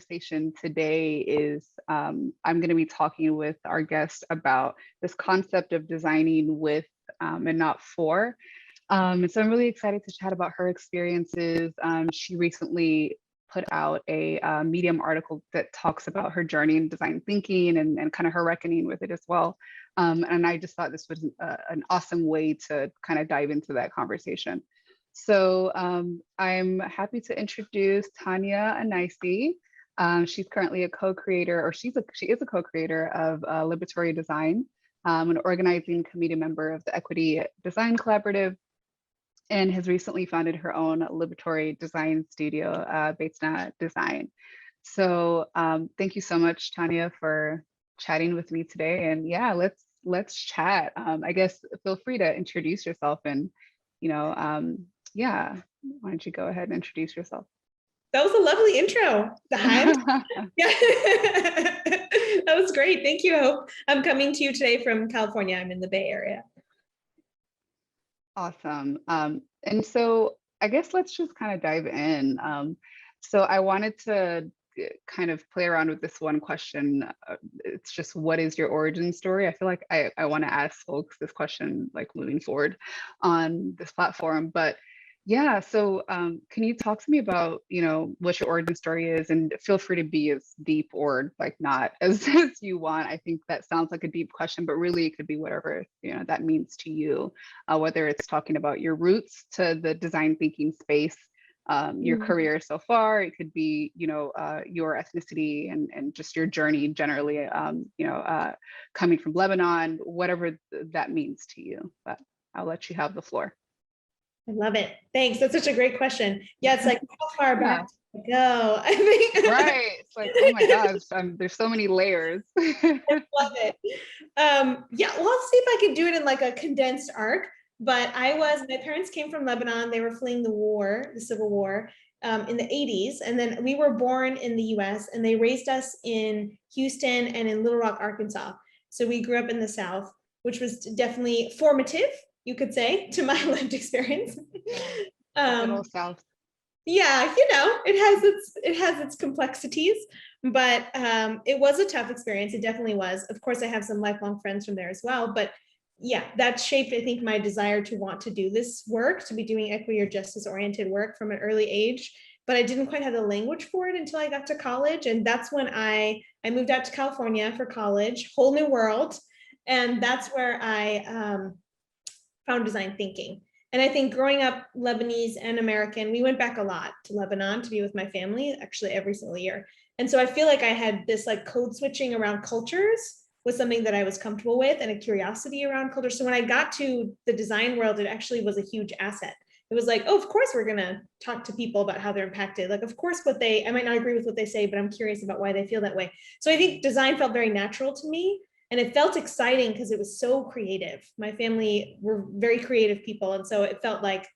conversation today is I'm going to be talking with our guest about this concept of designing with and not for. And so I'm really excited to chat about her experiences. She recently put out a Medium article that talks about her journey in design thinking and kind of her reckoning with it as well. And I just thought this was an awesome way to kind of dive into that conversation. So I'm happy to introduce Tania Anaissie. She's currently a co-creator, or she is a co-creator of Liberatory Design, an organizing committee member of the Equity Design Collaborative, and has recently founded her own liberatory design studio, Beytna Design. So thank you so much, Tania, for chatting with me today. And yeah, let's chat. I guess feel free to introduce yourself and, yeah, why don't you go ahead and introduce yourself? That was a lovely intro. The Hive. Yeah. That was great. Thank you, Hope. I'm coming to you today from California. I'm in the Bay Area. Awesome. And so I guess let's just kind of dive in. So I wanted to kind of play around with this one question. It's just, what is your origin story? I feel like I want to ask folks this question like moving forward on this platform. But yeah, so can you talk to me about, what your origin story is, and feel free to be as deep or like not as you want. I think that sounds like a deep question, but really it could be whatever, that means to you, whether it's talking about your roots to the design thinking space, your career so far. It could be, your ethnicity and just your journey generally, coming from Lebanon, whatever that means to you. But I'll let you have the floor. I love it. Thanks. That's such a great question. Yeah, it's like, how far back to go? I think. Right. It's like, oh my gosh, there's so many layers. I love it. Yeah, well, let's see if I can do it in like a condensed arc. But my parents came from Lebanon. They were fleeing the war, the civil war, in the 80s. And then we were born in the US, and they raised us in Houston and in Little Rock, Arkansas. So we grew up in the South, which was definitely formative, you could say, to my lived experience. South. Yeah, it has its complexities, but it was a tough experience. It definitely was. Of course, I have some lifelong friends from there as well, but yeah, that shaped, I think, my desire to want to do this work, to be doing equity or justice oriented work from an early age. But I didn't quite have the language for it until I got to college. And that's when I moved out to California for college, whole new world. And that's where I found design thinking. And I think growing up Lebanese and American, we went back a lot to Lebanon to be with my family, actually every single year. And so I feel like I had this like code switching around cultures was something that I was comfortable with, and a curiosity around culture. So when I got to the design world, it actually was a huge asset. It was like, oh, of course we're gonna talk to people about how they're impacted. Like, of course, I might not agree with what they say, but I'm curious about why they feel that way. So I think design felt very natural to me. And it felt exciting because it was so creative. My family were very creative people. And so it felt like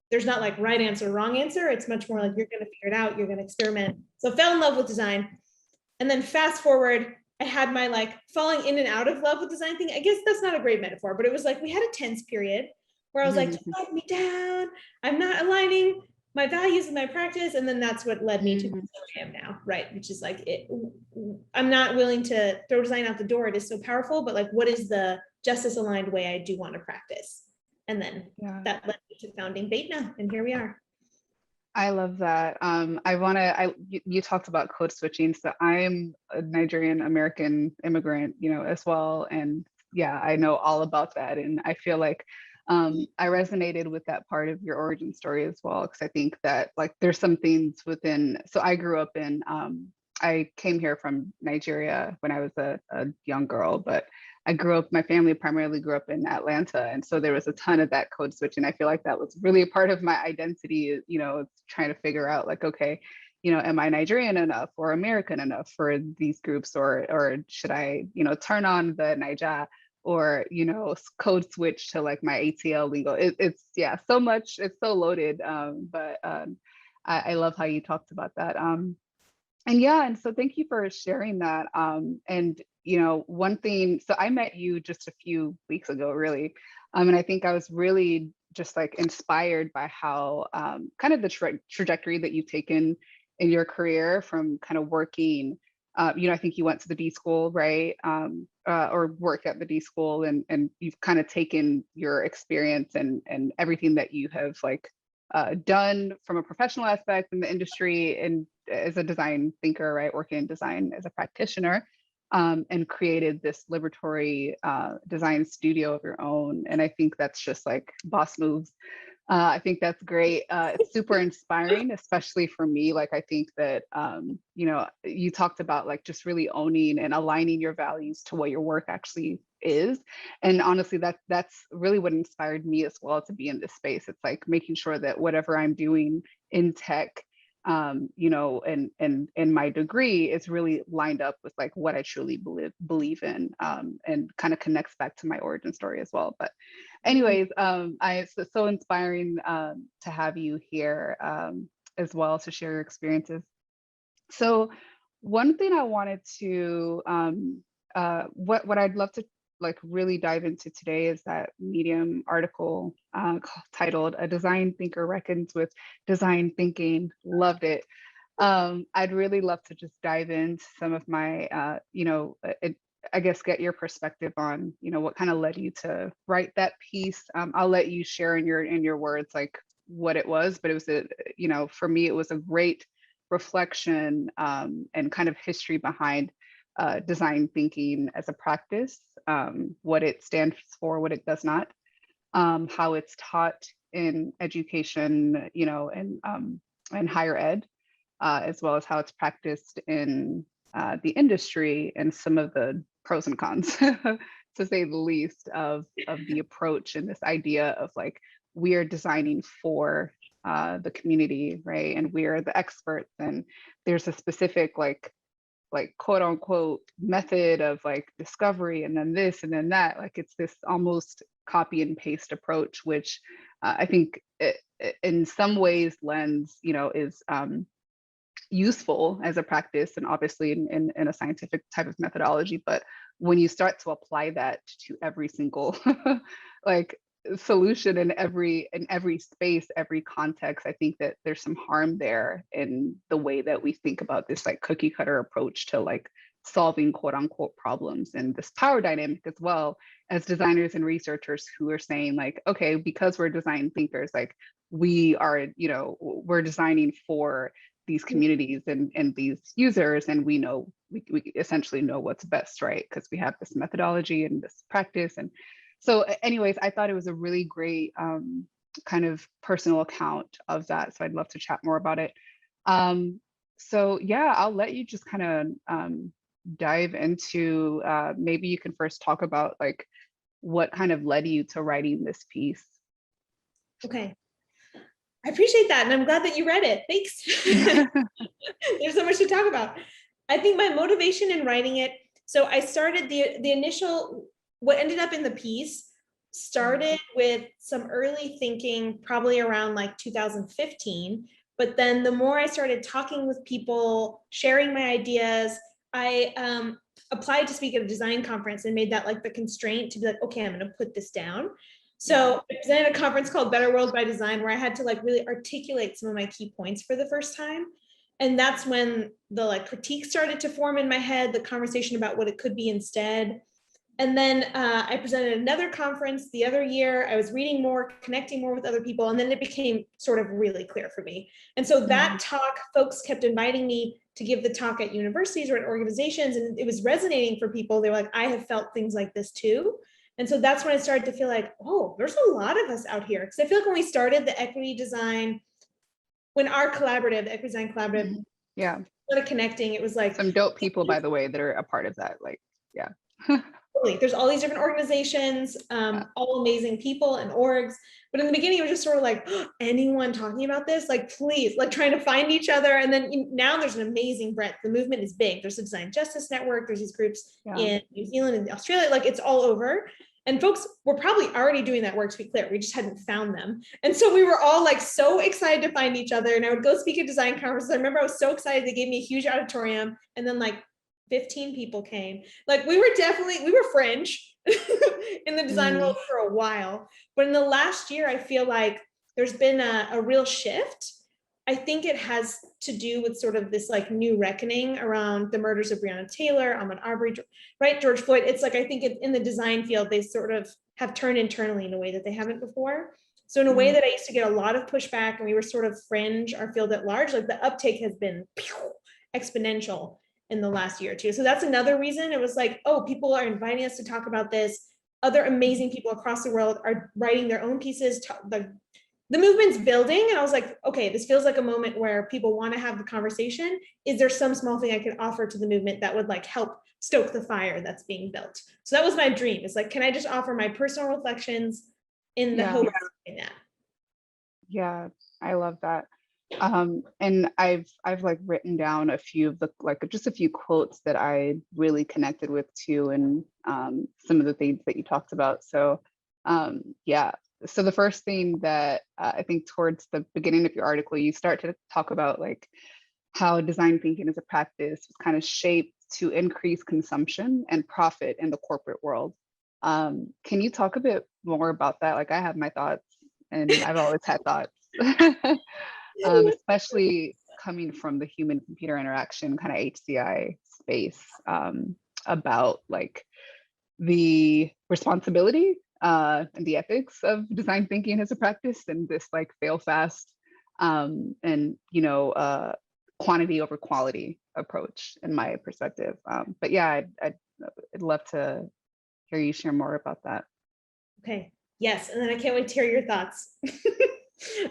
there's not like right answer, wrong answer. It's much more like you're going to figure it out. You're going to experiment. So I fell in love with design. And then fast forward, I had my like falling in and out of love with design thing. I guess that's not a great metaphor, but it was like we had a tense period where I was like, don't let me down. I'm not aligning my values and my practice. And then that's what led me to where I am now, right? Which is like, I'm not willing to throw design out the door. It is so powerful, but like, what is the justice aligned way I do want to practice? And then that led me to founding Beytna, and here we are. I love that. You talked about code switching. So I'm a Nigerian American immigrant, as well. And yeah, I know all about that. And I feel like I resonated with that part of your origin story as well, because I think that like there's some things within, so I grew up in, I came here from Nigeria when I was a young girl, but my family primarily grew up in Atlanta. And so there was a ton of that code switch. And I feel like that was really a part of my identity, trying to figure out like, okay, am I Nigerian enough or American enough for these groups, or should I, turn on the Naija, or code switch to like my ATL lingo. It's so much, it's so loaded, but I love how you talked about that, and so thank you for sharing that. And one thing, so I met you just a few weeks ago, really, and I think I was really just like inspired by how kind of the trajectory that you've taken in your career from kind of working, I think you went to the D school, right? Or work at the D school, and you've kind of taken your experience and everything that you have like done from a professional aspect in the industry and as a design thinker, right? Working in design as a practitioner, and created this liberatory design studio of your own. And I think that's just like boss moves. I think that's great. It's super inspiring, especially for me. Like, I think that, you talked about like just really owning and aligning your values to what your work actually is. And honestly, that's really what inspired me as well to be in this space. It's like making sure that whatever I'm doing in tech, and my degree is really lined up with like what I truly believe in, and kind of connects back to my origin story as well. But anyways, it's so inspiring to have you here as well to share your experiences. So one thing I wanted to what I'd love to like really dive into today is that Medium article titled "A Design Thinker Reckons with Design Thinking." Loved it. I'd really love to just dive into some of my, I guess, get your perspective on, what kind of led you to write that piece. I'll let you share in your words like what it was, but it was for me, it was a great reflection and kind of history behind design thinking as a practice, what it stands for, what it does not, how it's taught in education, and higher ed, as well as how it's practiced in the industry, and some of the pros and cons, to say the least, of the approach and this idea of like we are designing for the community, right? And we are the experts, and there's a specific like quote unquote method of like discovery, and then this and then that. Like it's this almost copy and paste approach, which I think in some ways lends, is useful as a practice, and obviously in a scientific type of methodology. But when you start to apply that to every single like solution in every space, every context, I think that there's some harm there in the way that we think about this like cookie cutter approach to like solving quote unquote problems, and this power dynamic as well, as designers and researchers who are saying like, okay, because we're design thinkers, like we are, we're designing for these communities and these users, and we know we essentially know what's best, right? Because we have this methodology and this practice. And so anyways, I thought it was a really great kind of personal account of that, so I'd love to chat more about it. So yeah, I'll let you just kind of dive into, maybe you can first talk about like what kind of led you to writing this piece. Okay. I appreciate that. And I'm glad that you read it. Thanks. There's so much to talk about. I think my motivation in writing it, so I started the initial, what ended up in the piece started with some early thinking, probably around like 2015. But then the more I started talking with people, sharing my ideas, I applied to speak at a design conference and made that like the constraint to be like, okay, I'm going to put this down. So I presented a conference called Better World by Design, where I had to like really articulate some of my key points for the first time. And that's when the like critique started to form in my head, the conversation about what it could be instead. And then I presented another conference the other year. I was reading more, connecting more with other people, and then it became sort of really clear for me. And so that talk, folks kept inviting me to give the talk at universities or at organizations, and it was resonating for people. They were like, I have felt things like this too. And so that's when I started to feel like, oh, there's a lot of us out here. Because I feel like when we started the equity design, when our collaborative, the Equity Design Collaborative, started connecting, it was like some dope people, by the way, that are a part of that. Like, yeah. There's all these different organizations, all amazing people and orgs. But in the beginning, it was just sort of like, oh, anyone talking about this? Like, please, like trying to find each other. And then now there's an amazing breadth. The movement is big. There's a Design Justice Network. There's these groups in New Zealand and Australia. Like it's all over. And folks were probably already doing that work, to be clear. We just hadn't found them. And so we were all like so excited to find each other. And I would go speak at design conferences. I remember I was so excited. They gave me a huge auditorium. And then like 15 people came. Like we were fringe in the design world for a while. But in the last year, I feel like there's been a real shift I think it has to do with sort of this like new reckoning around the murders of Breonna Taylor, Ahmaud Arbery, right? George Floyd. It's like, I think in the design field, they sort of have turned internally in a way that they haven't before. So in a way that I used to get a lot of pushback and we were sort of fringe our field at large, like the uptake has been exponential in the last year or two. So that's another reason it was like, oh, people are inviting us to talk about this. Other amazing people across the world are writing their own pieces. The movement's building, and I was like, okay, this feels like a moment where people want to have the conversation. Is there some small thing I could offer to the movement that would like help stoke the fire that's being built? So that was my dream. It's like, can I just offer my personal reflections in the hope of doing that? Yeah, I love that. And I've like written down a few of the like just a few quotes that I really connected with too, and some of the things that you talked about. So yeah. So the first thing that I think towards the beginning of your article, you start to talk about like how design thinking as a practice was kind of shaped to increase consumption and profit in the corporate world. Can you talk a bit more about that? Like I have my thoughts, and I've always had thoughts, especially coming from the human computer interaction kind of HCI space, about like the responsibility and the ethics of design thinking as a practice, and this like fail fast and quantity over quality approach in my perspective. But yeah, I'd love to hear you share more about that. Okay. Yes. And then I can't wait to hear your thoughts.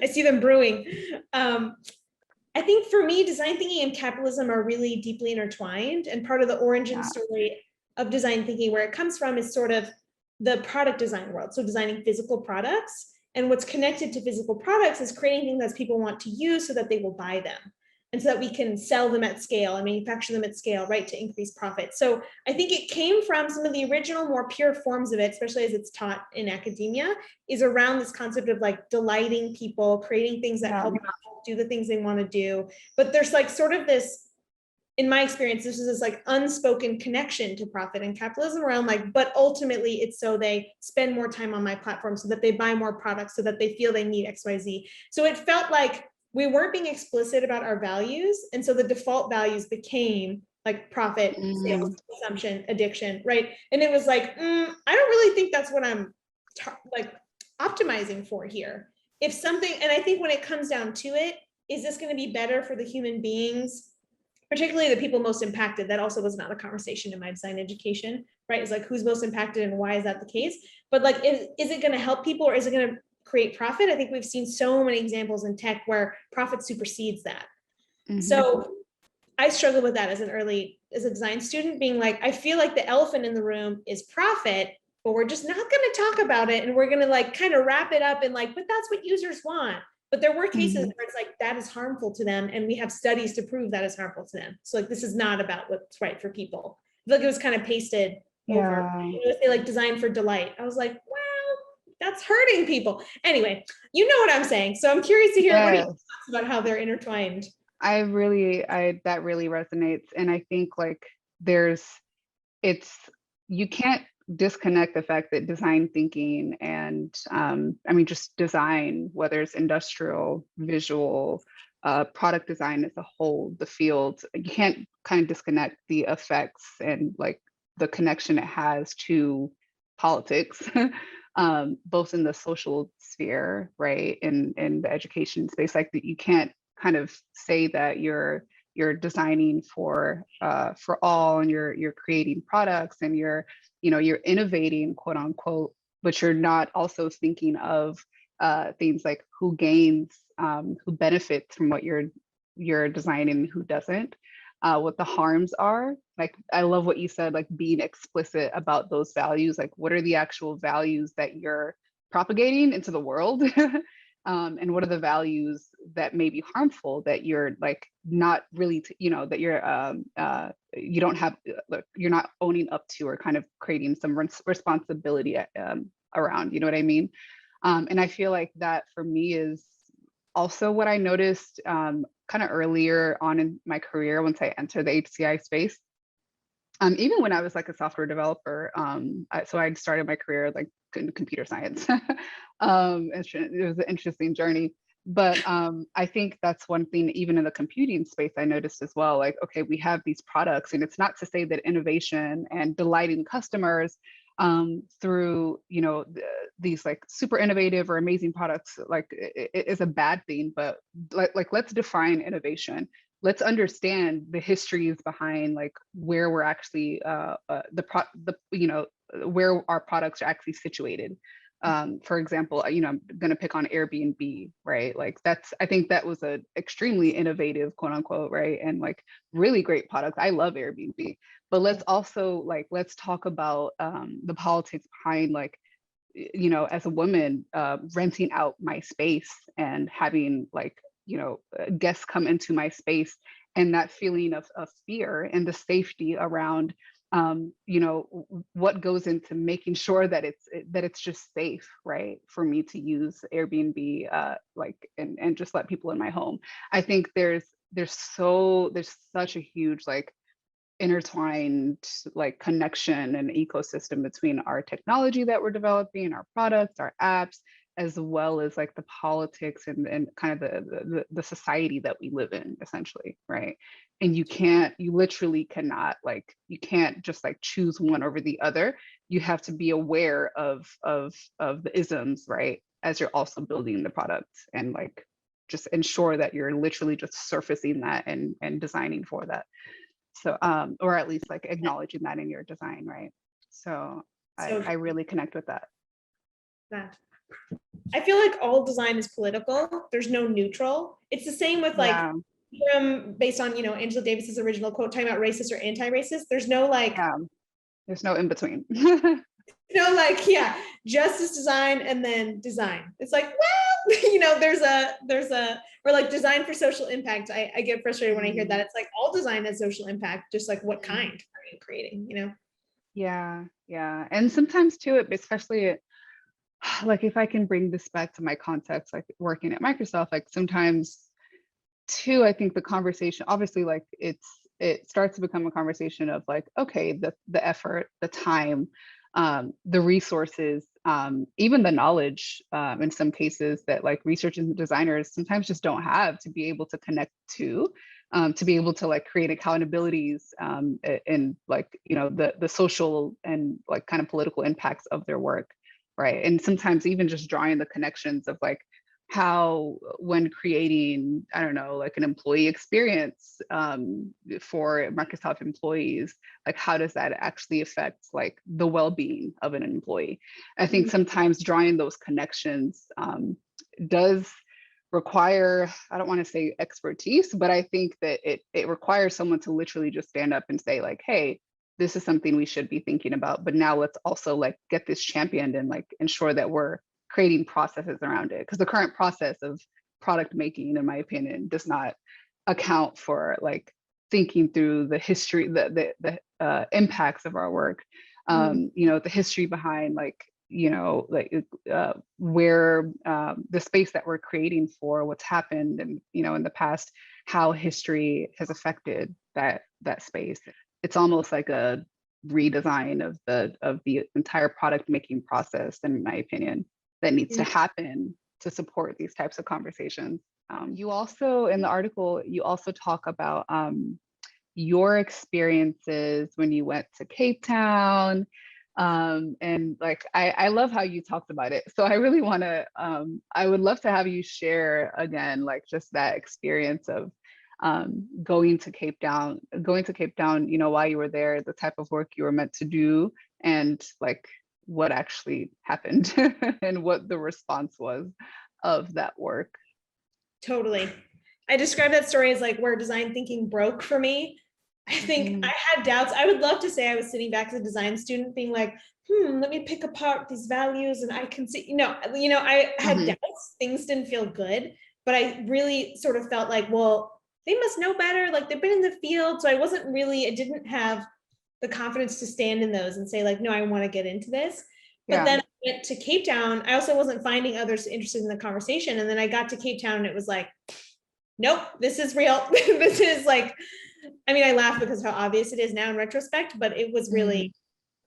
I see them brewing. I think for me, design thinking and capitalism are really deeply intertwined. And part of the origin story of design thinking, where it comes from, is sort of the product design world. So designing physical products. And what's connected to physical products is creating things that people want to use so that they will buy them. And so that we can sell them at scale and manufacture them at scale, right, to increase profit. So I think it came from some of the original, more pure forms of it, especially as it's taught in academia, is around this concept of like delighting people, creating things that help them do the things they want to do. But there's like sort of this, in my experience, this is this like unspoken connection to profit and capitalism around like, but ultimately it's so they spend more time on my platform, so that they buy more products, so that they feel they need XYZ. So it felt like we weren't being explicit about our values. And so the default values became like profit, sales, consumption, addiction, right? And it was like, I don't really think that's what I'm like optimizing for here. If something, and I think when it comes down to it, is this going to be better for the human beings, particularly the people most impacted? That also was not a conversation in my design education, right? It's like, who's most impacted and why is that the case? But like, is it going to help people, or is it going to create profit? I think we've seen so many examples in tech where profit supersedes that. So I struggled with that as a design student, being like, I feel like the elephant in the room is profit, but we're just not going to talk about it. And we're going to like kind of wrap it up in like, but that's what users want. But there were cases where it's like, that is harmful to them. And we have studies to prove that is harmful to them. So like, this is not about what's right for people. I feel like it was kind of pasted over. You know, say like design for delight. I was like, well, that's hurting people. Anyway, you know what I'm saying. So I'm curious to hear what your thoughts about how they're intertwined. That really resonates. And I think like you can't disconnect the fact that design thinking and just design, whether it's industrial, visual, product design as a whole, the field, you can't kind of disconnect the effects and like the connection it has to politics, both in the social sphere, right, and in the education space. Like that, you can't kind of say that you're designing for all, and you're creating products, and you're innovating, quote unquote, but you're not also thinking of things like who gains, who benefits from what you're designing, who doesn't, what the harms are. Like, I love what you said, like being explicit about those values, like what are the actual values that you're propagating into the world, and what are the values that may be harmful, that you're like not really, that you don't have, you're not owning up to, or kind of creating some responsibility around, you know what I mean? And I feel like that for me is also what I noticed kind of earlier on in my career, once I entered the HCI space. Even when I was like a software developer, so I started my career like in computer science. It was an interesting journey. But I think that's one thing, even in the computing space, I noticed as well, like, okay, we have these products, and it's not to say that innovation and delighting customers through, you know, these like super innovative or amazing products, like it is a bad thing, but like let's define innovation. Let's understand the histories behind like where we're actually you know, where our products are actually situated. For example, you know, I'm going to pick on Airbnb, right? Like that's, I think that was a extremely innovative, quote unquote, right? And like really great product. I love Airbnb, but let's also like, let's talk about the politics behind like, you know, as a woman, renting out my space and having like, you know, guests come into my space, and that feeling of fear and the safety around you know, what goes into making sure that it's just safe, right, for me to use Airbnb, like, and just let people in my home. I think there's such a huge like intertwined like connection and ecosystem between our technology that we're developing, our products, our apps, as well as like the politics and kind of the society that we live in, essentially, right? And you literally cannot, like, you can't just like choose one over the other. You have to be aware of the isms, right, as you're also building the product, and like just ensure that you're literally just surfacing that and designing for that. So or at least like acknowledging that in your design, right? So So I really connect with that. that I feel like all design is political. There's no neutral. It's the same with like Yeah, based on, you know, Angela Davis's original quote talking about racist or anti-racist. There's no like, yeah, there's no in between. no, like, yeah, justice design and then design. It's like, well, you know, or like design for social impact. I get frustrated when I hear that. It's like all design has social impact, just like what kind are you creating, you know? Yeah, yeah. And sometimes too, especially like if I can bring this back to my context, like working at Microsoft, like sometimes too, I think the conversation, obviously, like it starts to become a conversation of like, okay, the effort, the time, the resources, even the knowledge, in some cases, that like researchers and designers sometimes just don't have to be able to connect to be able to like create accountabilities, and like, you know, the social and like kind of political impacts of their work, right? And sometimes even just drawing the connections of like how, when creating, I don't know, like an employee experience for Microsoft employees, like how does that actually affect like the well-being of an employee? I think sometimes drawing those connections does require, I don't want to say expertise, but I think that it requires someone to literally just stand up and say like, hey, this is something we should be thinking about, but now let's also like get this championed and like ensure that we're creating processes around it, because the current process of product making, in my opinion, does not account for like thinking through the history, the impacts of our work, you know, the history behind like, you know, like where the space that we're creating for, what's happened, and you know, in the past, how history has affected that space. It's almost like a redesign of the entire product making process, in my opinion, that needs to happen to support these types of conversations. You also, in the article, you also talk about your experiences when you went to Cape Town. And like, I love how you talked about it. So I really want to, I would love to have you share again, like just that experience of going to Cape Town, you know, while you were there, the type of work you were meant to do, and like what actually happened and what the response was of that work. Totally. I describe that story as like where design thinking broke for me. I think I had doubts. I would love to say I was sitting back as a design student being like, let me pick apart these values and I can see, I had doubts. Things didn't feel good, but I really sort of felt like, well, they must know better. Like they've been in the field. So I didn't have the confidence to stand in those and say like, no, I want to get into this. But then I went to Cape Town. I also wasn't finding others interested in the conversation. And then I got to Cape Town and it was like, nope, this is real. This is like, I mean, I laugh because how obvious it is now in retrospect, but it was really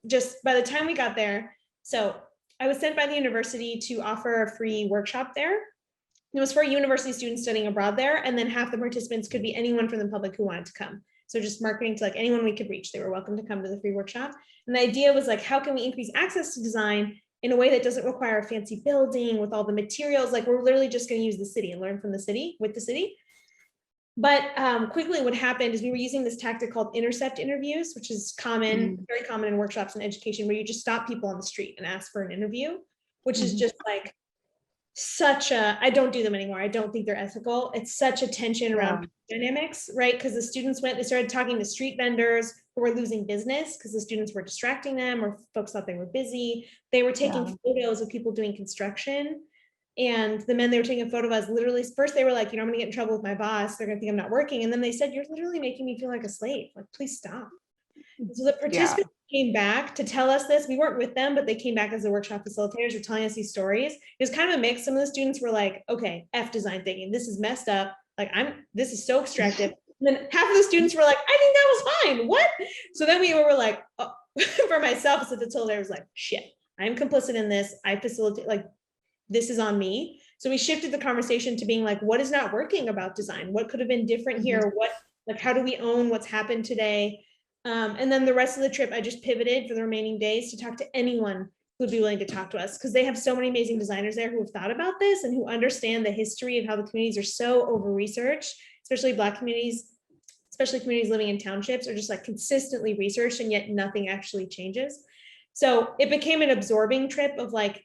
just by the time we got there. So I was sent by the university to offer a free workshop there. It was for university students studying abroad there, and then half the participants could be anyone from the public who wanted to come. So just marketing to like anyone we could reach. They were welcome to come to the free workshop. And the idea was like, how can we increase access to design in a way that doesn't require a fancy building with all the materials? Like we're literally just going to use the city and learn from the city with the city. But quickly what happened is we were using this tactic called intercept interviews, which is common, very common in workshops and education, where you just stop people on the street and ask for an interview, which is just like such a, I don't do them anymore. I don't think they're ethical. It's such a tension around dynamics, right? Because the students they started talking to street vendors who were losing business because the students were distracting them or folks thought they were busy. They were taking photos of people doing construction. And the men they were taking a photo of us literally, first they were like, I'm gonna get in trouble with my boss. They're gonna think I'm not working. And then they said, you're literally making me feel like a slave. Like, please stop. So the participants came back to tell us this. We weren't with them, but they came back as the workshop facilitators were telling us these stories. It was kind of a mix. Some of the students were like, okay, F design thinking, this is messed up. Like this is so extractive. And then half of the students were like, I think that was fine. What? So then we were like, oh. For myself as a facilitator, I was like, shit, I'm complicit in this. I facilitate, like, this is on me. So we shifted the conversation to being like, what is not working about design? What could have been different here? What, like, how do we own what's happened today? And then the rest of the trip, I just pivoted for the remaining days to talk to anyone who'd be willing to talk to us, because they have so many amazing designers there who have thought about this and who understand the history of how the communities are so over-researched, especially Black communities, especially communities living in townships, are just like consistently researched and yet nothing actually changes. So it became an absorbing trip of like,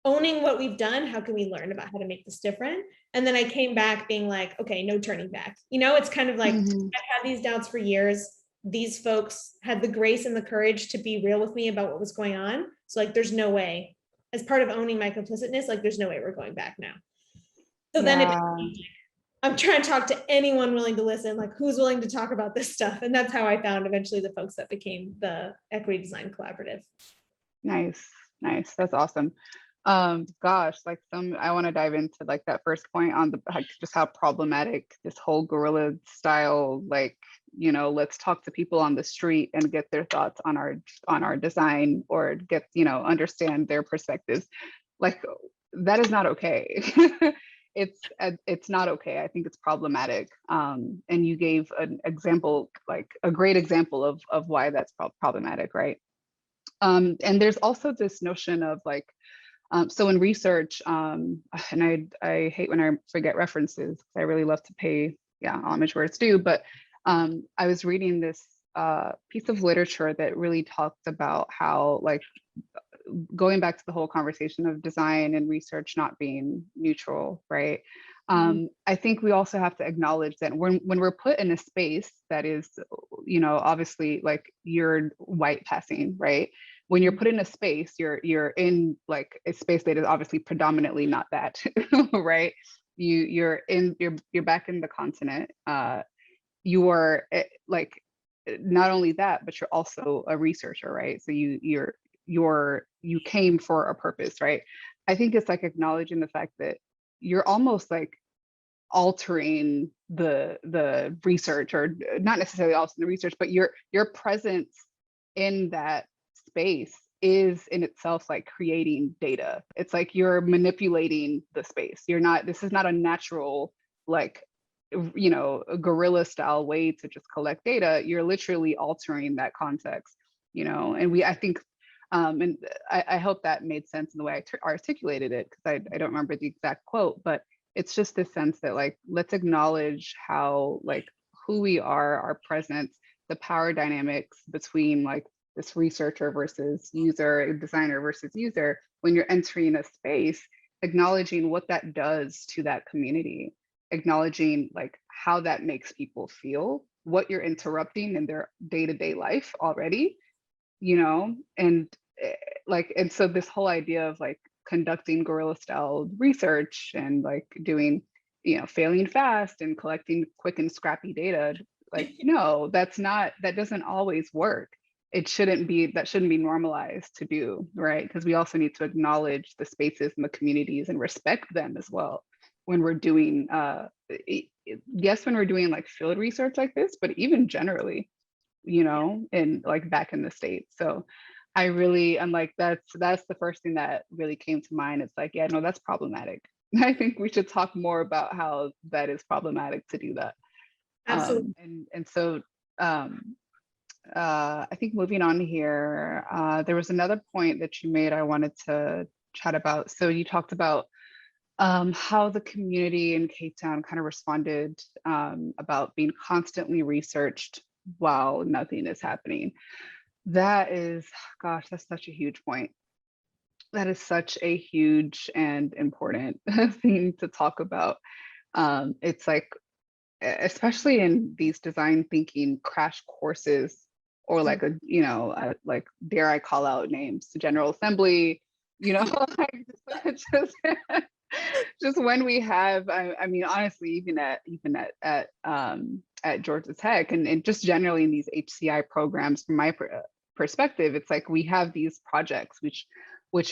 owning what we've done, how can we learn about how to make this different? And then I came back being like, okay, no turning back. It's kind of like, I've had these doubts for years. These folks had the grace and the courage to be real with me about what was going on. So like, there's no way, as part of owning my complicitness, like there's no way we're going back now. So then I'm trying to talk to anyone willing to listen, like who's willing to talk about this stuff. And that's how I found eventually the folks that became the Equity Design Collaborative. Nice. That's awesome. Gosh, like I want to dive into like that first point on the like, just how problematic this whole guerrilla style, like, let's talk to people on the street and get their thoughts on our design, or get, understand their perspectives. Like, that is not okay. It's not okay. I think it's problematic. And you gave an example, like a great example of why that's problematic, right? And there's also this notion of like, so in research, and I hate when I forget references, because I really love to pay homage where it's due, but I was reading this piece of literature that really talked about how, like, going back to the whole conversation of design and research not being neutral, right? I think we also have to acknowledge that when we're put in a space that is, obviously like you're white passing, right? When you're put in a space, you're in like a space that is obviously predominantly not that, right? You're back in the continent. You are like, not only that, but you're also a researcher, right? So you came for a purpose, right? I think it's like acknowledging the fact that you're almost like altering the research, or not necessarily altering the research, but your presence in that space is in itself like creating data. It's like you're manipulating the space. This is not a natural, like, a guerrilla style way to just collect data. You're literally altering that context, and I think, and I hope that made sense in the way I articulated it, because I don't remember the exact quote, but it's just this sense that like, let's acknowledge how, like, who we are, our presence, the power dynamics between like this researcher versus user, designer versus user, when you're entering a space, acknowledging what that does to that community, acknowledging like how that makes people feel, what you're interrupting in their day-to-day life already, and and so this whole idea of like conducting guerrilla style research and like doing, failing fast and collecting quick and scrappy data, like, no, that doesn't always work. That shouldn't be normalized to do, right? Because we also need to acknowledge the spaces and the communities and respect them as well when we're doing, yes, when we're doing like field research like this, but even generally, in like back in the States. So I really, I'm like, that's the first thing that really came to mind. It's like, yeah, no, that's problematic. I think we should talk more about how that is problematic to do that. Absolutely. And so I think moving on here, there was another point that you made I wanted to chat about. So you talked about how the community in Cape Town kind of responded about being constantly researched while nothing is happening. That is, gosh, that's such a huge point. That is such a huge and important thing to talk about. It's like, especially in these design thinking crash courses, or like a, you know, like, dare I call out names, General Assembly, you know, like just when we have, I mean, honestly, even at Georgia Tech, and just generally in these HCI programs, from my perspective, it's like we have these projects which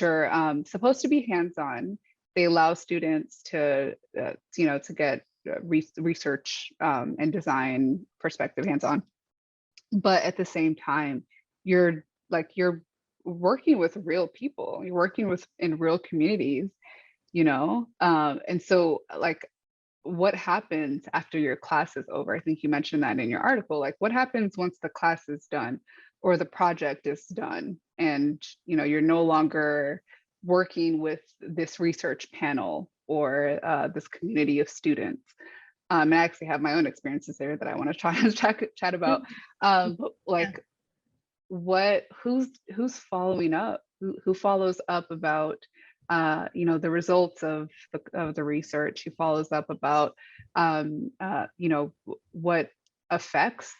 are supposed to be hands-on. They allow students to you know, to get research and design perspective hands-on, but at the same time, you're working with real people, you're working with in real communities, you know. And so, like, what happens after your class is over? I think you mentioned that in your article. Like, what happens once the class is done or the project is done, and you know, you're no longer working with this research panel or this community of students? And I actually have my own experiences there that I want to try and chat about. But like, who's following up? Who follows up about you know, the results of the research? Who follows up about you know, what effects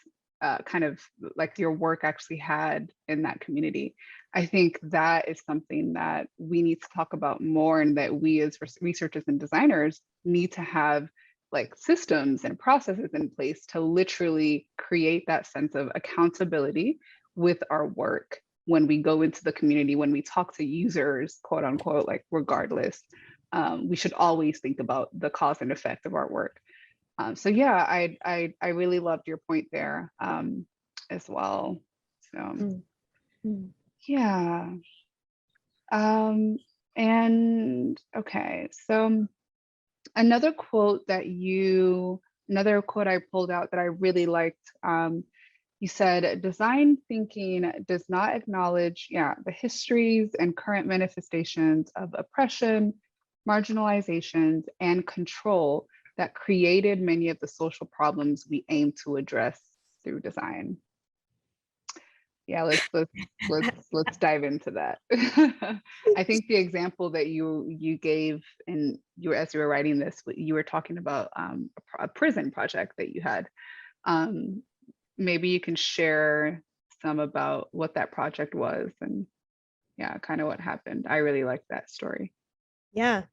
kind of like your work actually had in that community? I think that is something that we need to talk about more, and that we as researchers and designers need to have like systems and processes in place to literally create that sense of accountability with our work when we go into the community, when we talk to users, quote unquote, like, regardless. We should always think about the cause and effect of our work. So yeah, I really loved your point there as well. So yeah. And okay, so another quote I pulled out that I really liked. You said, design thinking does not acknowledge, the histories and current manifestations of oppression, marginalizations, and control that created many of the social problems we aim to address through design. Yeah, let's dive into that. I think the example that you gave, and as you were writing this, you were talking about a prison project that you had. Maybe you can share some about what that project was, and kind of what happened. I really like that story. Yeah.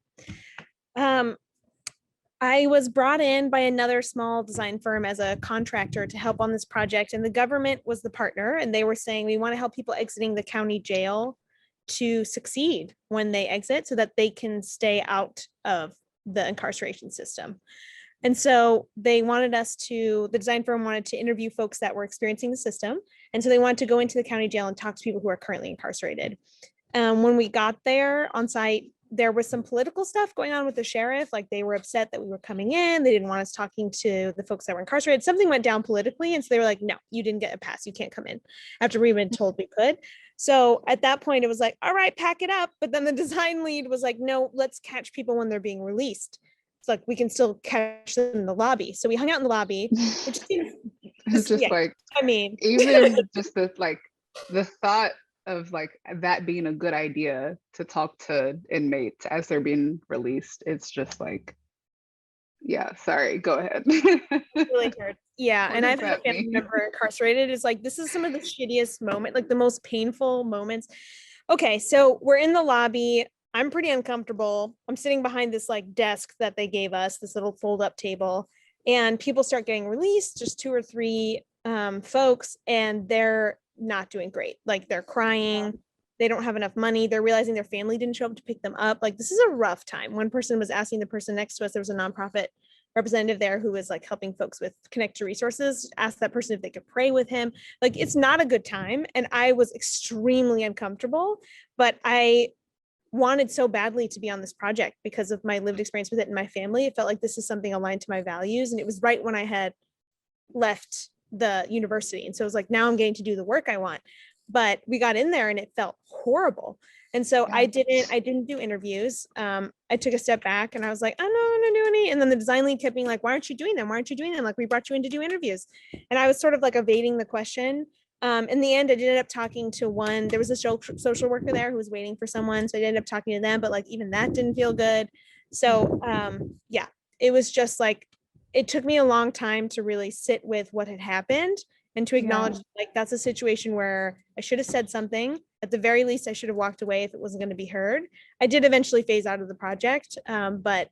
I was brought in by another small design firm as a contractor to help on this project, and the government was the partner, and they were saying, we want to help people exiting the county jail to succeed when they exit so that they can stay out of the incarceration system. And so they wanted the design firm wanted to interview folks that were experiencing the system. And so they wanted to go into the county jail and talk to people who are currently incarcerated. When we got there on site, there was some political stuff going on with the sheriff. Like, they were upset that we were coming in. They didn't want us talking to the folks that were incarcerated. Something went down politically. And so they were like, no, you didn't get a pass. You can't come in, after we've been told we could. So at that point, it was like, all right, pack it up. But then the design lead was like, no, let's catch people when they're being released. It's like, we can still catch them in the lobby. So we hung out in the lobby. It's just like, I mean, even just this, like, the thought of like that being a good idea to talk to inmates as they're being released, it's just like, sorry, go ahead. Really hurts. Yeah. And I've had a family member incarcerated. It's like, this is some of the shittiest moment, like the most painful moments. Okay, so we're in the lobby. I'm pretty uncomfortable. I'm sitting behind this like desk that they gave us, this little fold up table, and people start getting released, just 2 or 3 folks, and they're not doing great. Like, they're crying. They don't have enough money. They're realizing their family didn't show up to pick them up. Like, this is a rough time. One person was asking the person next to us, there was a nonprofit representative there who was like helping folks with connect to resources, asked that person if they could pray with him. Like, it's not a good time. And I was extremely uncomfortable, but I wanted so badly to be on this project because of my lived experience with it in my family. It felt like this is something aligned to my values. And it was right when I had left the university. And so it was like, now I'm getting to do the work I want. But we got in there and it felt horrible. And so Yeah. I didn't do interviews. I took a step back and I was like, I'm not gonna do any. And then the design lead kept being like, why aren't you doing them? Why aren't you doing them? Like, we brought you in to do interviews. And I was sort of like evading the question. In the end, I ended up talking to one, there was a social worker there who was waiting for someone. So I ended up talking to them, but like, even that didn't feel good. So yeah, it was just like, it took me a long time to really sit with what had happened and to acknowledge like, that's a situation where I should have said something. At the very least, I should have walked away if it wasn't going to be heard. I did eventually phase out of the project. But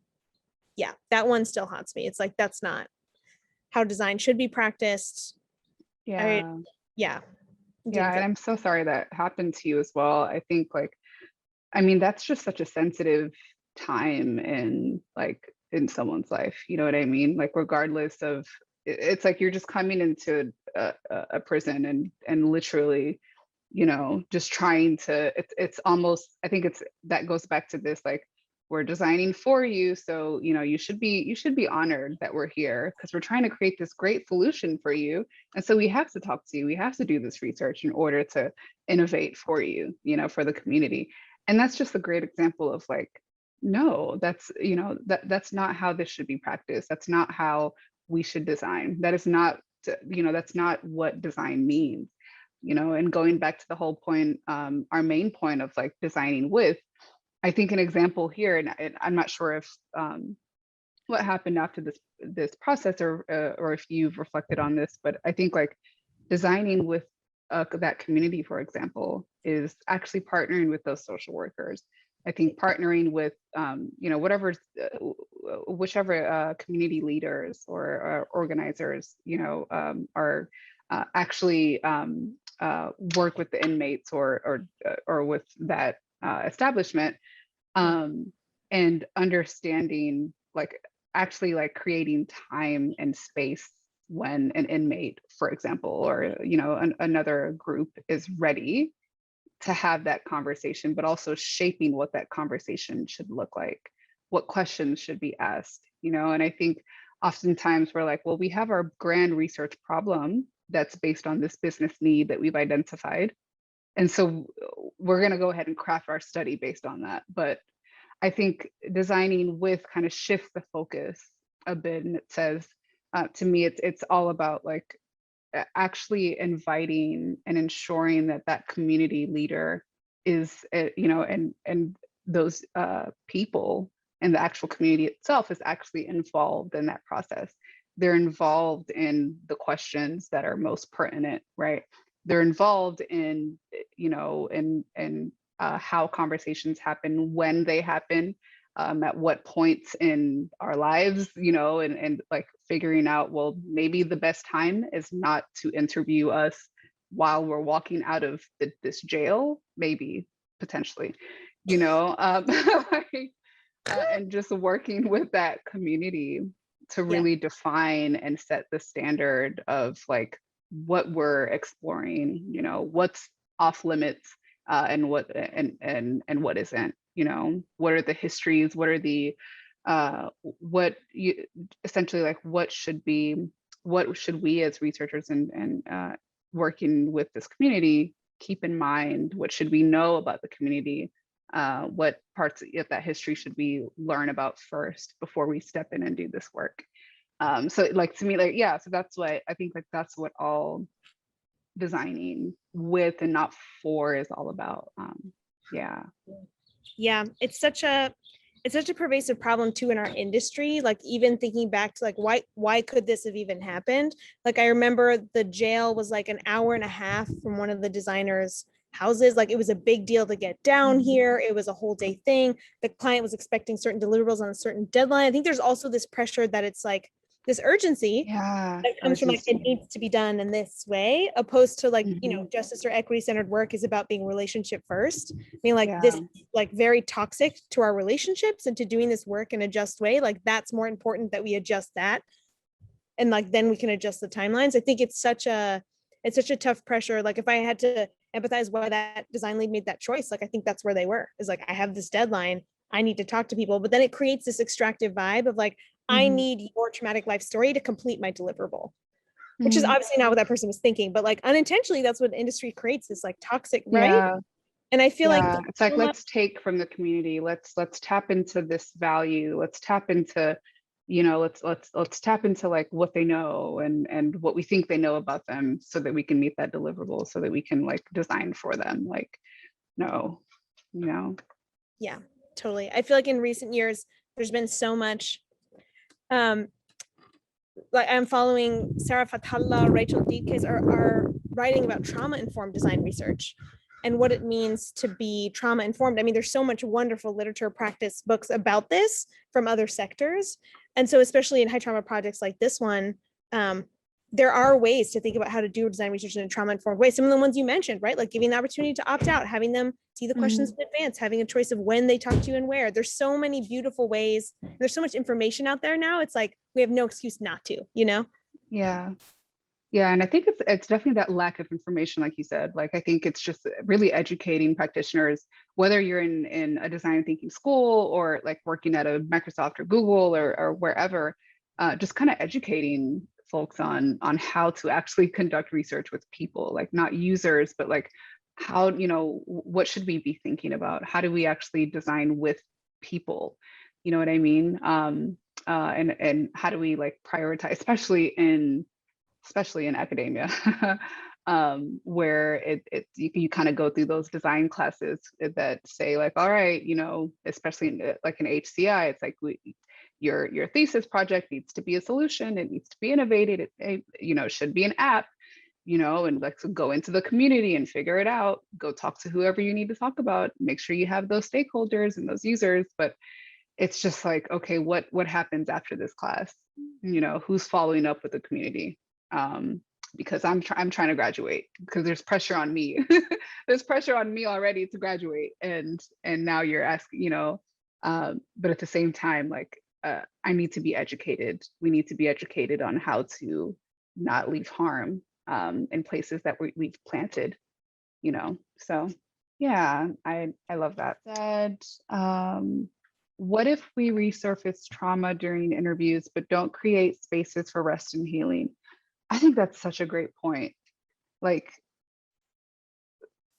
yeah, that one still haunts me. It's like, that's not how design should be practiced. Yeah. Yeah. Yeah. And I'm so sorry that happened to you as well. I think like, I mean, that's just such a sensitive time in someone's life. You know what I mean? Like, regardless of, it's like you're just coming into a prison and literally, just trying to, it's almost, I think that goes back to this, like, we're designing for you. So, you should be honored that we're here because we're trying to create this great solution for you. And so we have to talk to you. We have to do this research in order to innovate for you, for the community. And that's just a great example of like, no, that's not how this should be practiced. That's not how we should design. That is not, that's not what design means, and going back to the whole point, our main point of like designing with, I think an example here, and I'm not sure if what happened after this process or if you've reflected on this, but I think like designing with that community, for example, is actually partnering with those social workers. I think partnering with whichever community leaders or organizers are actually work with the inmates or with that establishment, and understanding, like, actually like creating time and space when an inmate, for example, or another group is ready to have that conversation, but also shaping what that conversation should look like, what questions should be asked, and I think oftentimes we're like, well, we have our grand research problem that's based on this business need that we've identified, and so we're going to go ahead and craft our study based on that. But I think designing with kind of shifts the focus a bit, and it says, to me, it's all about like actually inviting and ensuring that community leader is, and those people and the actual community itself is actually involved in that process. They're involved in the questions that are most pertinent, right? They're involved in, how conversations happen, when they happen, at what points in our lives, and like figuring out, well, maybe the best time is not to interview us while we're walking out of this jail, maybe potentially, and just working with that community to really define and set the standard of like what we're exploring, what's off limits, and what isn't, what are the histories, what are the essentially like what should we as researchers and working with this community keep in mind, what should we know about the community, what parts of that history should we learn about first before we step in and do this work. So like, to me, like, yeah, so that's what I think, like, that's what all designing with and not for is all about. Yeah, it's such a pervasive problem too in our industry. Like, even thinking back to like, why could this have even happened? Like, I remember the jail was like an hour and a half from one of the designers' houses. Like, it was a big deal to get down here. It was a whole day thing. The client was expecting certain deliverables on a certain deadline. I think there's also this pressure that it's like this urgency that comes from like, it needs to be done in this way, opposed to like, justice or equity centered work is about being relationship first. I mean, like, this like very toxic to our relationships and to doing this work in a just way. Like, that's more important that we adjust that. And like, then we can adjust the timelines. I think it's such a tough pressure. Like, if I had to empathize why that design lead made that choice. Like, I think that's where they were, is like, I have this deadline, I need to talk to people, but then it creates this extractive vibe of like, I Mhm. need your traumatic life story to complete my deliverable, which is Mhm. obviously not what that person was thinking, but like unintentionally, that's what industry creates, this like toxic, right? Yeah. And I feel like Yeah. It's like, trauma- let's take from the community. Let's tap into this value. Let's tap into, you know, let's tap into like what they know and what we think they know about them so that we can meet that deliverable, so that we can like design for them. Like, no, you know. yeah, totally. I feel like in recent years, there's been so much, like I'm following Sarah Fathallah, Rachel Deakes are writing about trauma-informed design research and what it means to be trauma-informed. I mean, there's so much wonderful literature, practice books about this from other sectors. And so especially in high trauma projects like this one, there are ways to think about how to do design research in a trauma-informed way. Some of the ones you mentioned, right? Like giving the opportunity to opt out, having them see the questions in advance, having a choice of when they talk to you and where. There's so many beautiful ways. There's so much information out there now. It's like, we have no excuse not to, you know? Yeah. Yeah, and I think it's definitely that lack of information, like you said. Like, I think it's just really educating practitioners, whether you're in a design thinking school or like working at a Microsoft or Google or wherever, just kind of educating folks on how to actually conduct research with people, like not users, but like how, you know, what should we be thinking about? How do we actually design with people? You know what I mean? And how do we like prioritize, especially in academia, where you kind of go through those design classes that say like, all right, you know, especially like in HCI, it's like your thesis project needs to be a solution, it needs to be innovated, it you know, should be an app, you know, and like, so go into the community and figure it out, go talk to whoever you need to talk about, make sure you have those stakeholders and those users. But it's just like, okay, what happens after this class? You know, who's following up with the community? Because I'm trying to graduate, because there's pressure on me. There's pressure on me already to graduate, and now you're asking, you know. But at the same time, like, I need to be educated. We need to be educated on how to not leave harm in places that we've planted, you know. So yeah, I love that. Said, what if we resurface trauma during interviews but don't create spaces for rest and healing? I think that's such a great point. Like,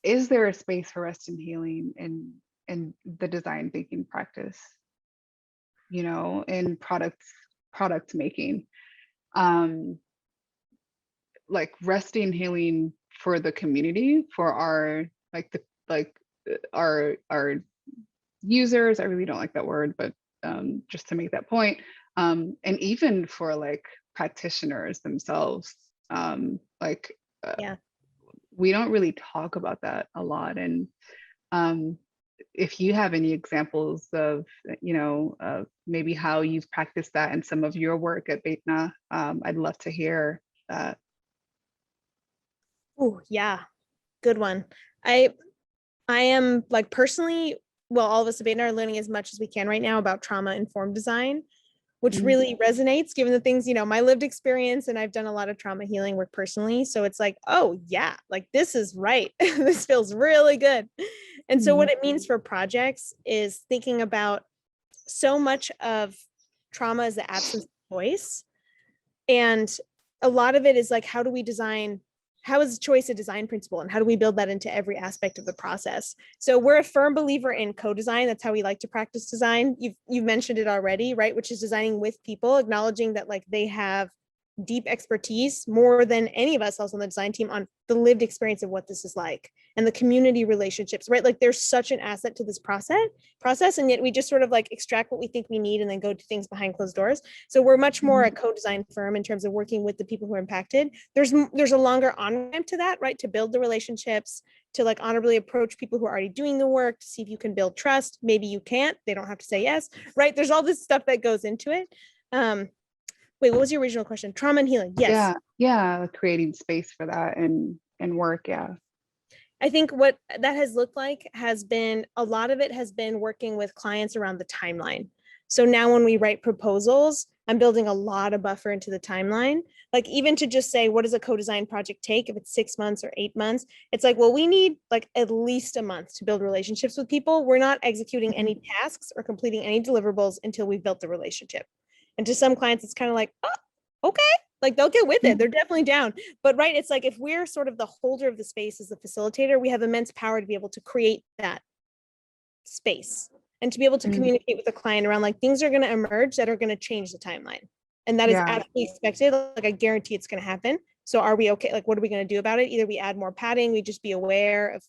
is there a space for rest and healing in the design thinking practice, you know, in product making? Um, like resting and healing for the community, for our like the like our users. I really don't like that word, but just to make that point, and even for like practitioners themselves, like Yeah. we don't really talk about that a lot. And if you have any examples of, you know, maybe how you've practiced that in some of your work at Beytna, I'd love to hear that. Oh, yeah. Good one. I I am like personally, well, all of us at Beytna are learning as much as we can right now about trauma informed design, which Mhm. really resonates given the things, you know, my lived experience, and I've done a lot of trauma healing work personally. So it's like, oh yeah, like this is right. This feels really good. And so Mhm. what it means for projects is thinking about so much of trauma as the absence of choice. And a lot of it is like, how do we design? How is choice a design principle, and how do we build that into every aspect of the process? So we're a firm believer in co-design. That's how we like to practice design. You've mentioned it already, right? Which is designing with people, acknowledging that like they have deep expertise more than any of us else on the design team on the lived experience of what this is like and the community relationships, right? Like there's such an asset to this process, and yet we just sort of like extract what we think we need and then go to things behind closed doors. So we're much more a co-design firm in terms of working with the people who are impacted. There's a longer on ramp to that, right? To build the relationships, to like honorably approach people who are already doing the work, to see if you can build trust. Maybe you can't, they don't have to say yes, right? There's all this stuff that goes into it. Wait, what was your original question? Trauma and healing. Yes. Yeah, like creating space for that and work. Yeah. I think what that has looked like has been, a lot of it has been working with clients around the timeline. So now when we write proposals, I'm building a lot of buffer into the timeline. Like even to just say, what does a co-design project take? If it's 6 months or 8 months, it's like, well, we need like at least a month to build relationships with people. We're not executing any tasks or completing any deliverables until we've built the relationship. And to some clients, it's kind of like, oh, okay, like they'll get with it. They're definitely down. But right, it's like if we're sort of the holder of the space as the facilitator, we have immense power to be able to create that space and to be able to communicate with the client around like things are going to emerge that are going to change the timeline. And that is Yeah. absolutely expected. Like I guarantee it's going to happen. So are we okay? Like, what are we going to do about it? Either we add more padding, we just be aware of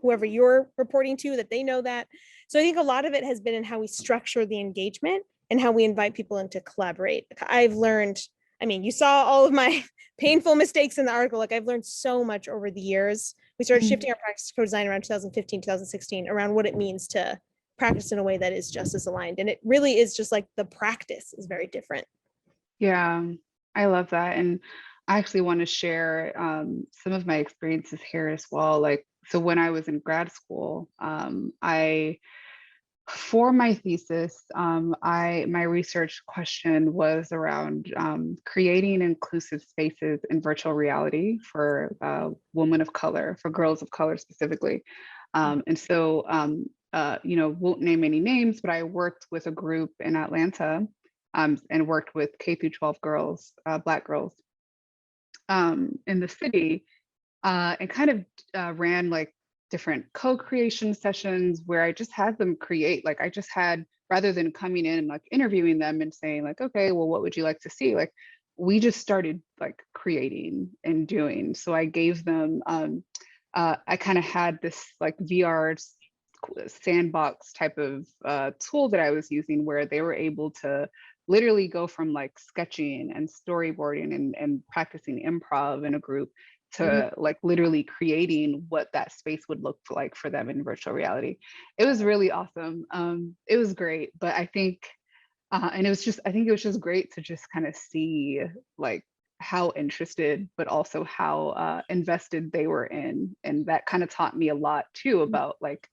whoever you're reporting to, that they know that. So I think a lot of it has been in how we structure the engagement and how we invite people in to collaborate. I've learned, I mean, you saw all of my painful mistakes in the article. Like I've learned so much over the years. We started shifting our practice to co-design around 2015, 2016, around what it means to practice in a way that is justice aligned. And it really is just like the practice is very different. Yeah, I love that. And I actually want to share some of my experiences here as well. Like, so when I was in grad school, for my thesis, my research question was around creating inclusive spaces in virtual reality for women of color, for girls of color specifically. And so, won't name any names, but I worked with a group in Atlanta and worked with K through 12 girls, Black girls in the city, and kind of ran like different co-creation sessions where I just had them create, like I just had, rather than coming in and like interviewing them and saying like, okay, well, what would you like to see? Like we just started like creating and doing. So I gave them, I kind of had this like VR sandbox type of tool that I was using where they were able to literally go from like sketching and storyboarding and practicing improv in a group to like literally creating what that space would look like for them in virtual reality. It was really awesome. It was great, but I think, and it was just, I think it was just great to just kind of see like how interested, but also how invested they were in. And that kind of taught me a lot too about like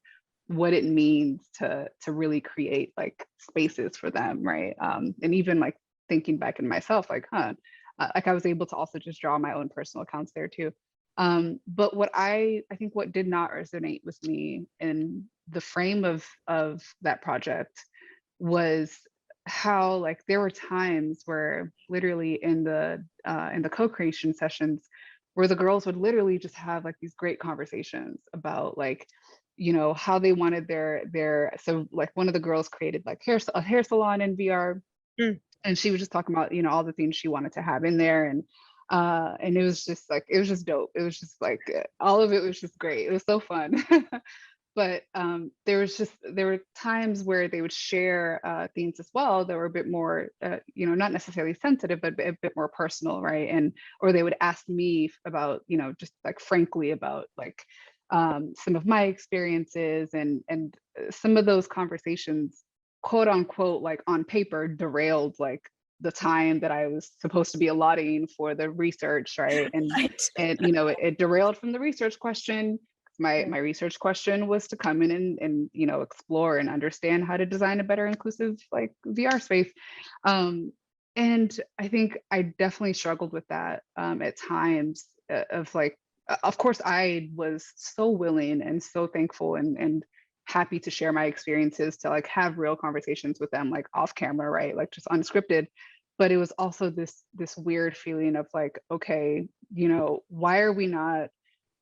what it means to really create like spaces for them, right? And even like thinking back in myself, like, like I was able to also just draw my own personal accounts there too. But what I think what did not resonate with me in the frame of that project was how like there were times where literally in the co-creation sessions where the girls would literally just have like these great conversations about like, you know, how they wanted their so like one of the girls created like a hair salon in VR. And she was just talking about, you know, all the things she wanted to have in there. And it was just like, it was just dope. It was just like, all of it was just great. It was so fun. But there were times where they would share themes as well that were a bit more, you know, not necessarily sensitive, but a bit more personal, right? Or they would ask me about, you know, just like frankly about like some of my experiences and some of those conversations, quote unquote, like on paper derailed like the time that I was supposed to be allotting for the research, right? And you know, it derailed from the research question. My research question was to come in and you know, explore and understand how to design a better inclusive like VR space. And I think I definitely struggled with that at times of like, of course, I was so willing and so thankful and happy to share my experiences, to like have real conversations with them, like off camera, right? Like just unscripted. But it was also this weird feeling of like, okay, you know, why are we not,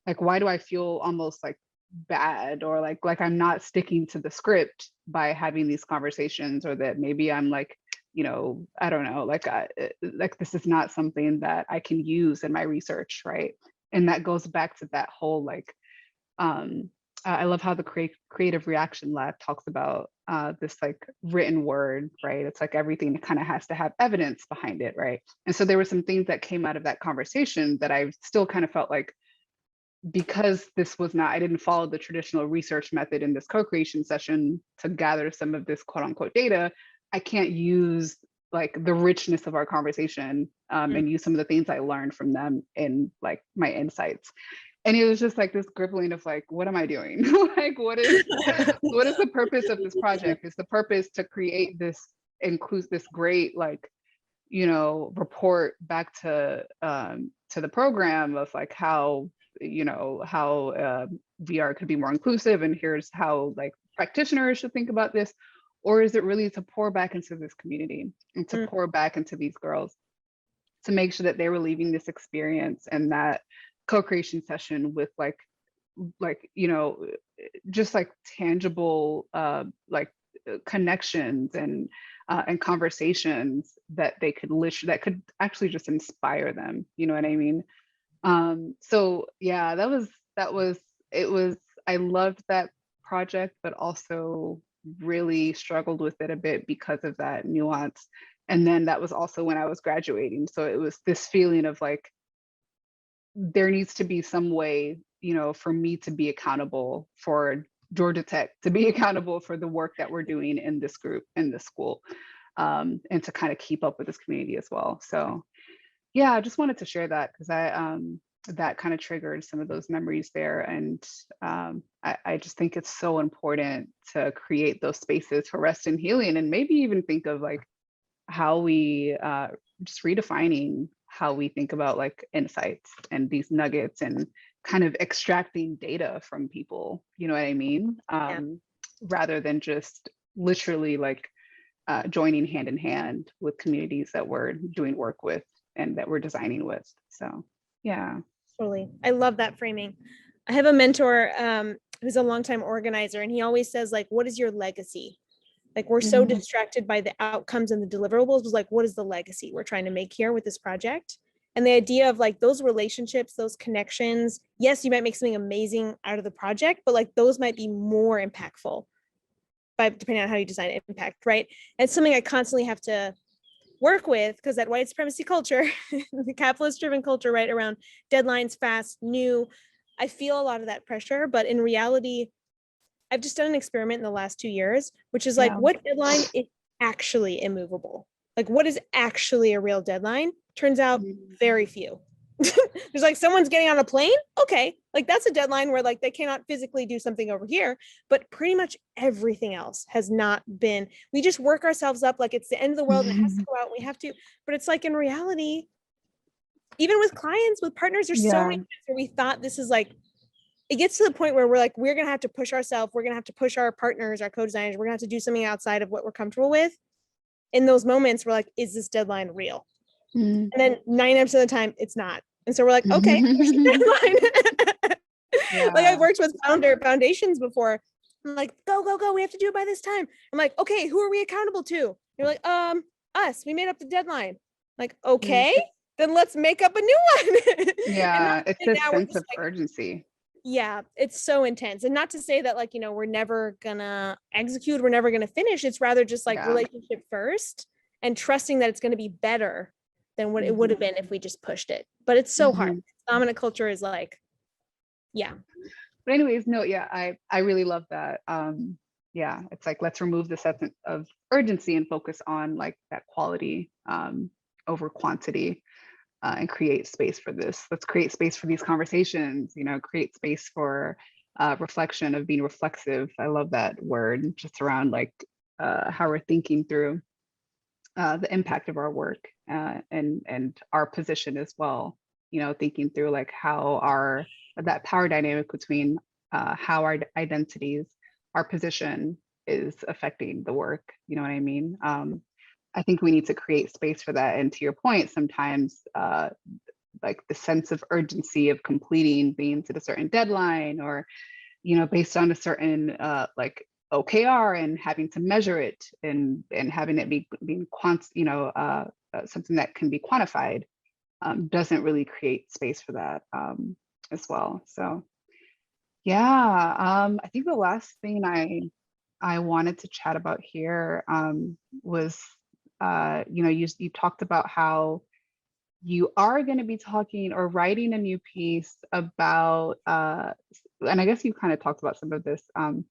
like, why do I feel almost like bad or like I'm not sticking to the script by having these conversations, or that maybe I'm like, you know, I don't know, like this is not something that I can use in my research, right? And that goes back to that whole like, I love how the creative reaction lab talks about this like written word, right? It's like everything kind of has to have evidence behind it, right? And so there were some things that came out of that conversation that I still kind of felt like, because this was not, I didn't follow the traditional research method in this co-creation session to gather some of this quote unquote data, I can't use like the richness of our conversation and use some of the things I learned from them in like my insights. And it was just like this gripping of like, what am I doing? Like, what is the purpose of this project? Is the purpose to create this great like report back to the program of like how VR could be more inclusive, and here's how like practitioners should think about this? Or is it really to pour back into this community and to pour back into these girls to make sure that they were leaving this experience and that co-creation session with just like tangible connections and conversations that they could that could actually just inspire them, you know what I mean? So yeah, it was I loved that project, but also really struggled with it a bit because of that nuance. And then that was also when I was graduating, so it was this feeling of like there needs to be some way, for me to be accountable, for Georgia Tech to be accountable for the work that we're doing in this group, in this school, and to kind of keep up with this community as well. So yeah, I just wanted to share that because that kind of triggered some of those memories there. And I just think it's so important to create those spaces for rest and healing, and maybe even think of like how we just redefining how we think about like insights and these nuggets and kind of extracting data from people, you know what I mean? Rather than just literally like joining hand in hand with communities that we're doing work with and that we're designing with. So yeah. Totally. I love that framing. I have a mentor who's a longtime organizer, and he always says, like, what is your legacy? Like, we're so distracted by the outcomes and the deliverables. Was like, what is the legacy we're trying to make here with this project? And the idea of like those relationships, those connections, yes, you might make something amazing out of the project, but like those might be more impactful by depending on how you design impact, right? And it's something I constantly have to work with, because that white supremacy culture, the capitalist driven culture, right, around deadlines, fast, new, I feel a lot of that pressure. But in reality, I've just done an experiment in the last 2 years, which is like, what deadline is actually immovable? Like, what is actually a real deadline? Turns out very few. There's like, someone's getting on a plane. Okay. Like, that's a deadline where like they cannot physically do something over here, but pretty much everything else has not been, we just work ourselves up like it's the end of the world and it has to go out. We have to, but it's like in reality, even with clients, with partners, there's so many times where we thought this is like, it gets to the point where we're like, we're going to have to push ourselves. We're going to have to push our partners, our co-designers. We're going to have to do something outside of what we're comfortable with. In those moments, we're like, is this deadline real? And then 99% of the time, it's not. And so we're like, okay, push the deadline. Like, I've worked with foundations before. I'm like, go. We have to do it by this time. I'm like, okay, who are we accountable to? You're like, us. We made up the deadline. Like, okay, then let's make up a new one. Yeah, it's a sense of urgency. Yeah, it's so intense. And not to say that like, we're never gonna execute, we're never gonna finish. It's rather just like relationship first and trusting that it's gonna be better than what it would have been if we just pushed it. But it's so hard. Dominant culture is like, yeah. But anyways, no, yeah, I really love that. Yeah, it's like, let's remove the sense of urgency and focus on like that quality over quantity. And create space for this. Let's create space for these conversations, create space for reflection, of being reflexive. I love that word, just around like how we're thinking through the impact of our work and our position as well. Thinking through like how that power dynamic between how our identities, our position is affecting the work. You know what I mean? I think we need to create space for that. And to your point, sometimes like the sense of urgency of completing things at a certain deadline, or, based on a certain like OKR, and having to measure it and having it being something that can be quantified, doesn't really create space for that as well. So yeah, I think the last thing I wanted to chat about here was you talked about how you are going to be talking or writing a new piece about, and I guess you kind of talked about some of this,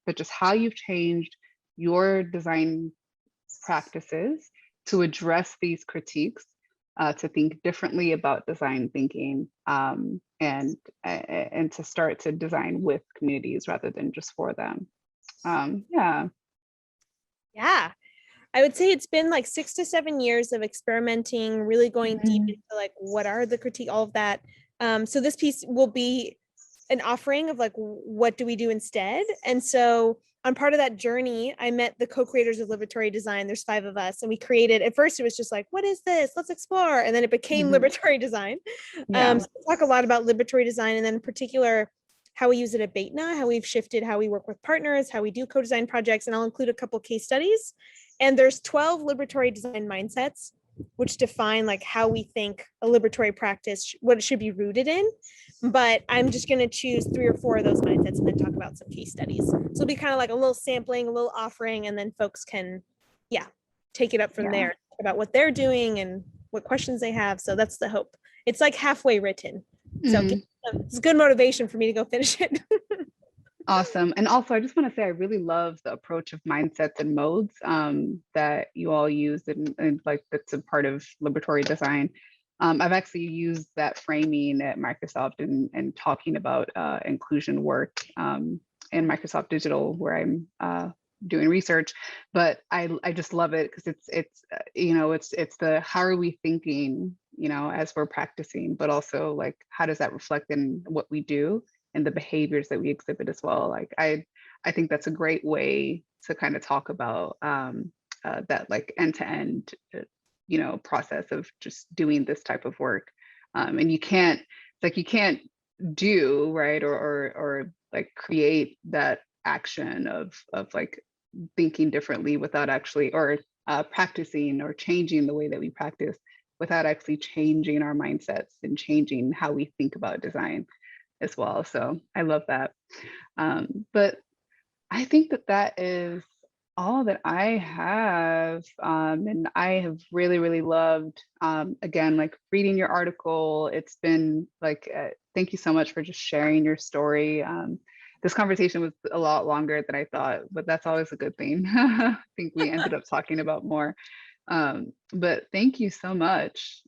but just how you've changed your design practices to address these critiques, to think differently about design thinking, and to start to design with communities rather than just for them. Yeah. I would say it's been like 6 to 7 years of experimenting, really going deep Mhm. into like what are the critique, all of that. So this piece will be an offering of like what do we do instead. And so on part of that journey, I met the co-creators of Liberatory Design. There's 5 of us, and we created. At first, it was just like, what is this? Let's explore, and then it became Mhm. Liberatory Design. Yeah. So we'll talk a lot about Liberatory Design, and then in particular how we use it at Beytna, how we've shifted, how we work with partners, how we do co-design projects, and I'll include a couple case studies. And there's 12 liberatory design mindsets, which define like how we think a liberatory practice, what it should be rooted in. But I'm just going to choose 3 or 4 of those mindsets and then talk about some case studies. So it'll be kind of like a little sampling, a little offering, and then folks can, yeah, take it up from there about what they're doing and what questions they have. So that's the hope. It's like halfway written. So it's good motivation for me to go finish it. Awesome. And also, I just want to say, I really love the approach of mindsets and modes that you all use, and like that's a part of liberatory design. I've actually used that framing at Microsoft and talking about inclusion work in Microsoft Digital, where I'm doing research. But I just love it because it's you know, it's the how are we thinking, you know, as we're practicing, but also like how does that reflect in what we do and the behaviors that we exhibit as well. Like I think that's a great way to kind of talk about that like end-to-end, you know, process of just doing this type of work. And you can't do right or like create that action of like thinking differently without actually or practicing or changing the way that we practice without actually changing our mindsets and changing how we think about design as well. So I love that. But I think that is all that I have. And I have really, really loved, again, like reading your article. It's been like, thank you so much for just sharing your story. This conversation was a lot longer than I thought, but that's always a good thing. I think we ended up talking about more. But thank you so much.